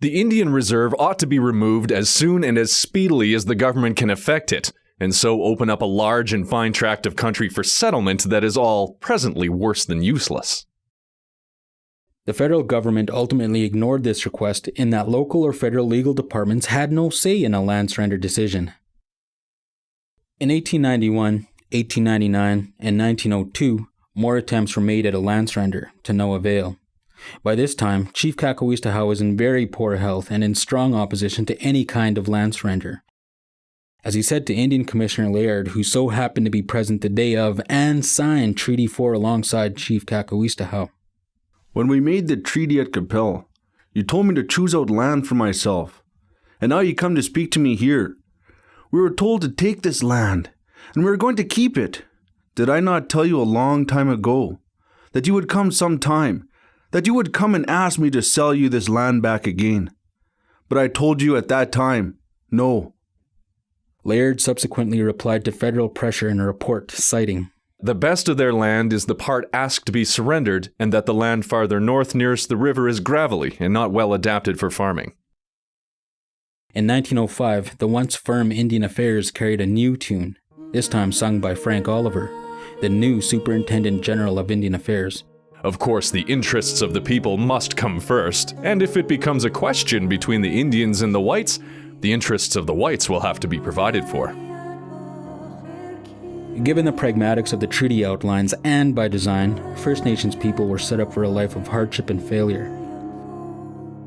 The Indian Reserve ought to be removed as soon and as speedily as the government can effect it, and so open up a large and fine tract of country for settlement that is all presently worse than useless. The federal government ultimately ignored this request in that local or federal legal departments had no say in a land surrender decision. In 1891, 1899, and 1902, more attempts were made at a land surrender, to no avail. By this time, Chief Kahkewistahaw was in very poor health and in strong opposition to any kind of land surrender. As he said to Indian Commissioner Laird, who so happened to be present the day of and signed Treaty 4 alongside Chief Kahkewistahaw. When we made the treaty at Capel, you told me to choose out land for myself. And now you come to speak to me here. We were told to take this land, and we were going to keep it. Did I not tell you a long time ago that you would come sometime, that you would come and ask me to sell you this land back again? But I told you at that time, no. Laird subsequently replied to federal pressure in a report citing, "The best of their land is the part asked to be surrendered, and that the land farther north nearest the river is gravelly and not well adapted for farming." In 1905, the once firm Indian Affairs carried a new tune, this time sung by Frank Oliver, the new Superintendent General of Indian Affairs. Of course, the interests of the people must come first, and if it becomes a question between the Indians and the whites, the interests of the whites will have to be provided for. Given the pragmatics of the treaty outlines and by design, First Nations people were set up for a life of hardship and failure.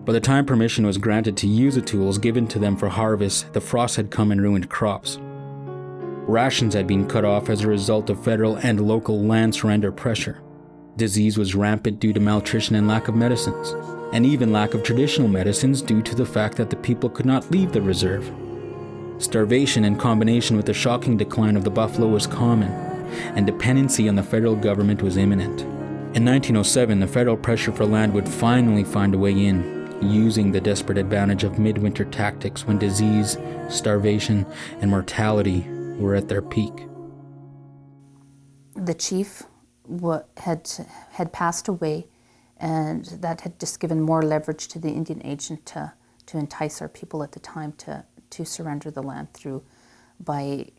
By the time permission was granted to use the tools given to them for harvest, the frost had come and ruined crops. Rations had been cut off as a result of federal and local land surrender pressure. Disease was rampant due to malnutrition and lack of medicines, and even lack of traditional medicines due to the fact that the people could not leave the reserve. Starvation in combination with the shocking decline of the buffalo was common, and dependency on the federal government was imminent. In 1907, the federal pressure for land would finally find a way in, using the desperate advantage of midwinter tactics when disease, starvation, and mortality were at their peak. The chief had passed away, and that had just given more leverage to the Indian agent to entice our people at the time to surrender the land by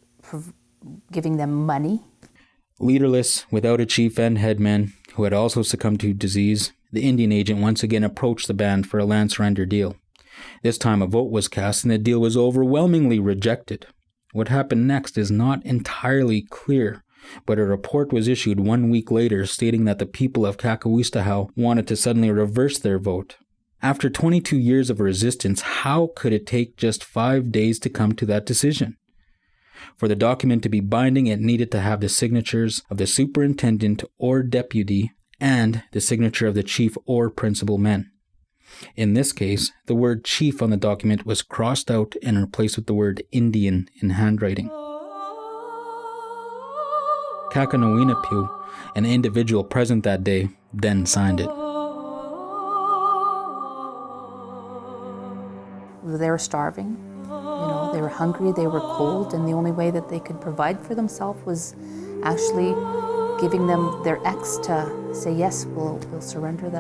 giving them money. Leaderless, without a chief and headman, who had also succumbed to disease, the Indian agent once again approached the band for a land surrender deal. This time a vote was cast and the deal was overwhelmingly rejected. What happened next is not entirely clear, but a report was issued 1 week later stating that the people of Kahkewistahaw wanted to suddenly reverse their vote. After 22 years of resistance, how could it take just 5 days to come to that decision? For the document to be binding, it needed to have the signatures of the superintendent or deputy and the signature of the chief or principal men. In this case, the word chief on the document was crossed out and replaced with the word Indian in handwriting. Kakanawinapu, an individual present that day, then signed it. They were starving, they were hungry, they were cold, and the only way that they could provide for themselves was actually giving them their ex to say, yes, we'll surrender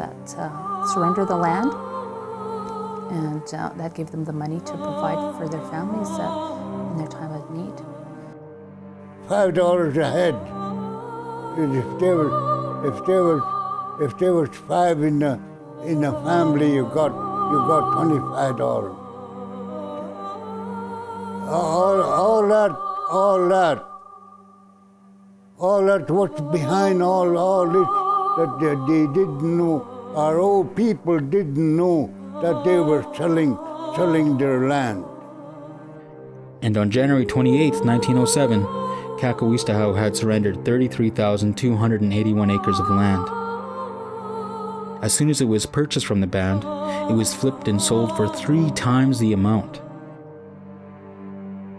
surrender the land, and that gave them the money to provide for their families in their time of need. $5 a head. If there was five in a family, you got $25. All that what's behind all this that they didn't know. Our old people didn't know that they were selling their land. And on January 28, 1907, Kahkewistahaw had surrendered 33,281 acres of land. As soon as it was purchased from the band, it was flipped and sold for 3 times the amount.